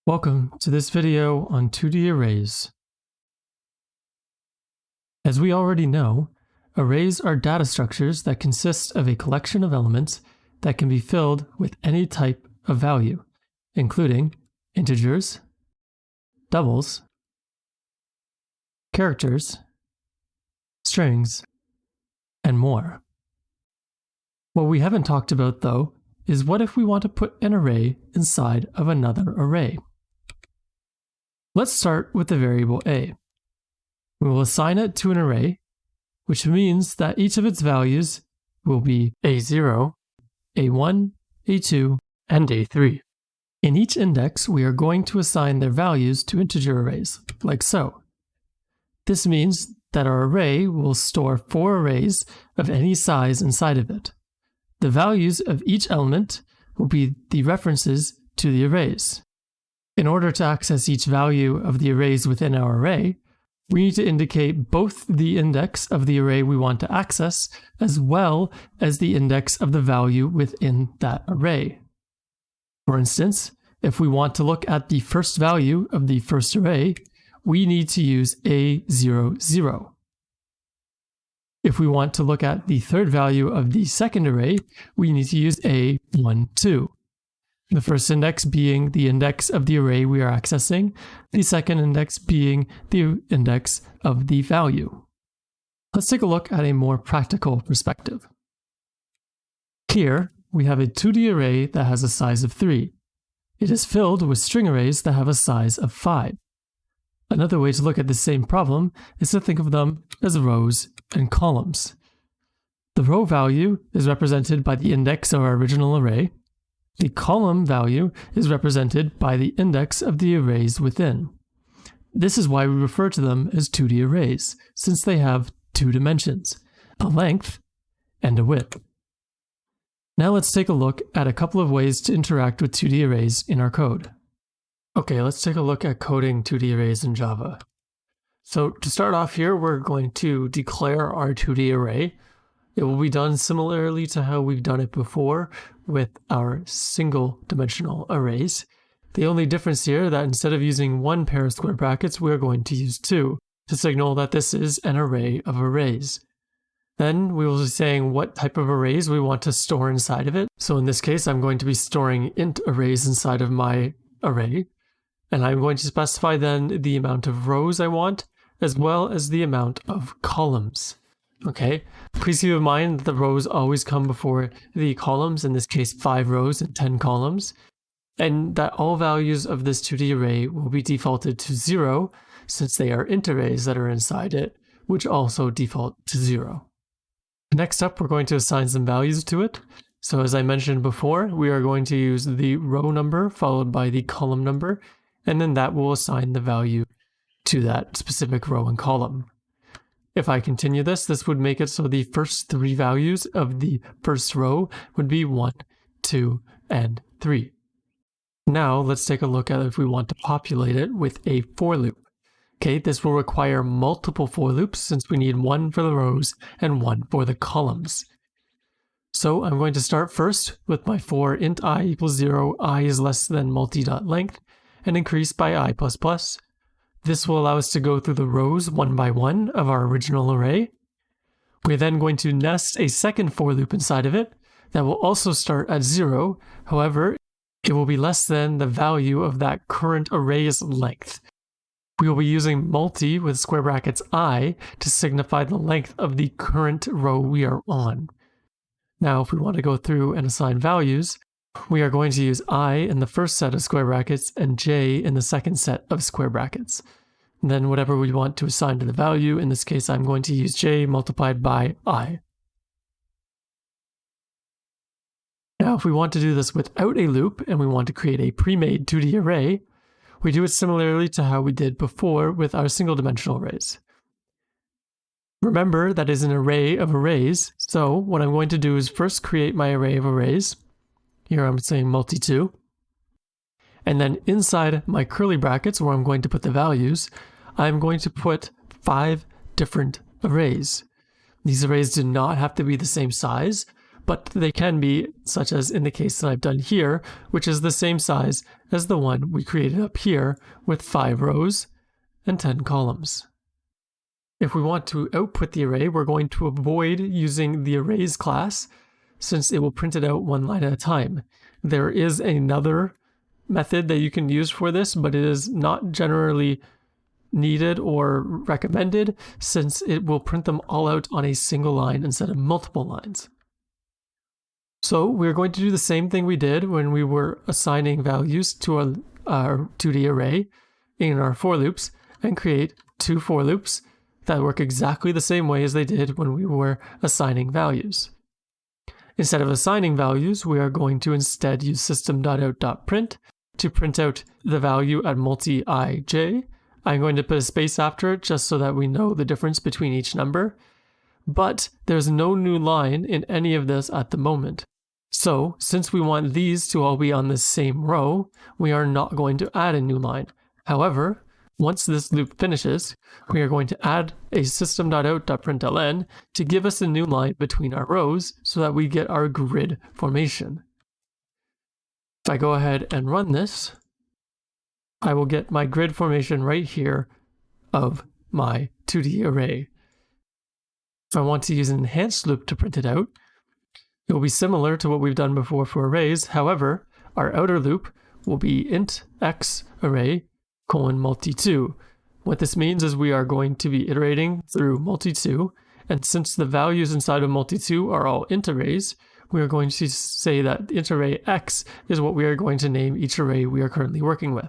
Welcome to this video on 2D arrays. As we already know, arrays are data structures that consist of a collection of elements that can be filled with any type of value, including integers, doubles, characters, strings, and more. What we haven't talked about, though, is what if we want to put an array inside of another array? Let's start with the variable a. We will assign it to an array, which means that each of its values will be a0, a1, a2, and a3. In each index, we are going to assign their values to integer arrays, like so. This means that our array will store 4 arrays of any size inside of it. The values of each element will be the references to the arrays. In order to access each value of the arrays within our array, we need to indicate both the index of the array we want to access as well as the index of the value within that array. For instance, if we want to look at the first value of the first array, we need to use a00. If we want to look at the third value of the second array, we need to use a12. The first index being the index of the array we are accessing, the second index being the index of the value. Let's take a look at a more practical perspective. Here, we have a 2D array that has a size of 3. It is filled with string arrays that have a size of 5. Another way to look at the same problem is to think of them as rows and columns. The row value is represented by the index of our original array. The column value is represented by the index of the arrays within. This is why we refer to them as 2D arrays, since they have 2 dimensions, a length and a width. Now let's take a look at a couple of ways to interact with 2D arrays in our code. Okay, let's take a look at coding 2D arrays in Java. So to start off here, we're going to declare our 2D array. It will be done similarly to how we've done it before with our single dimensional arrays. The only difference here is that instead of using 1 pair of square brackets, we're going to use 2 to signal that this is an array of arrays. Then we will be saying what type of arrays we want to store inside of it. So in this case, I'm going to be storing int arrays inside of my array. And I'm going to specify then the amount of rows I want, as well as the amount of columns. Okay, please keep in mind that the rows always come before the columns, in this case 5 rows and 10 columns, and that all values of this 2D array will be defaulted to 0, since they are int arrays that are inside it, which also default to 0. Next up, we're going to assign some values to it. So as I mentioned before, we are going to use the row number followed by the column number, and then that will assign the value to that specific row and column. If I continue this, this would make it so the first 3 values of the first row would be 1, 2, and 3. Now let's take a look at if we want to populate it with a for loop. Okay, this will require multiple for loops since we need 1 for the rows and 1 for the columns. So I'm going to start first with my for int I equals 0, I is less than multi.length, and increase by I++. This will allow us to go through the rows one by one of our original array. We're then going to nest a second for loop inside of it that will also start at 0. However, it will be less than the value of that current array's length. We will be using multi with square brackets I to signify the length of the current row we are on. Now, if we want to go through and assign values, we are going to use I in the first set of square brackets and j in the second set of square brackets. And then whatever we want to assign to the value, in this case I'm going to use j multiplied by I. Now if we want to do this without a loop and we want to create a pre-made 2D array, we do it similarly to how we did before with our single dimensional arrays. Remember that is an array of arrays, so what I'm going to do is first create my array of arrays. Here I'm saying multi2. And then inside my curly brackets where I'm going to put the values, I'm going to put 5 different arrays. These arrays do not have to be the same size, but they can be, such as in the case that I've done here, which is the same size as the one we created up here with 5 rows and 10 columns. If we want to output the array, we're going to avoid using the arrays class since it will print it out one line at a time. There is another method that you can use for this, but it is not generally needed or recommended since it will print them all out on a single line instead of multiple lines. So we're going to do the same thing we did when we were assigning values to our 2D array in our for loops and create 2 for loops that work exactly the same way as they did when we were assigning values. Instead of assigning values, we are going to instead use system.out.print to print out the value at multi-ij. I'm going to put a space after it just so that we know the difference between each number, but there's no new line in any of this at the moment. So, since we want these to all be on the same row, we are not going to add a new line. However, once this loop finishes, we are going to add a system.out.println to give us a new line between our rows so that we get our grid formation. If I go ahead and run this, I will get my grid formation right here of my 2D array. If I want to use an enhanced loop to print it out, it will be similar to what we've done before for arrays. However, our outer loop will be int x array :multi2. What this means is we are going to be iterating through multi2, and since the values inside of multi2 are all int arrays, we are going to say that int array x is what we are going to name each array we are currently working with.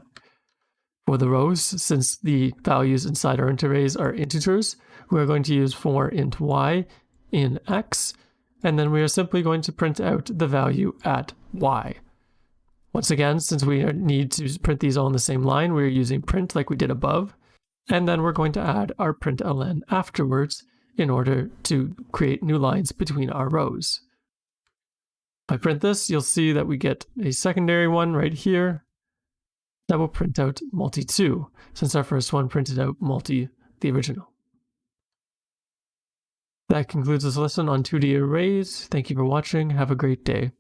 For the rows, since the values inside our int arrays are integers, we are going to use for int y in x, and then we are simply going to print out the value at y. Once again, since we need to print these all in the same line, we're using print like we did above, and then we're going to add our println afterwards in order to create new lines between our rows. If I print this, you'll see that we get a secondary one right here that will print out multi2, since our first one printed out multi the original. That concludes this lesson on 2D arrays. Thank you for watching. Have a great day.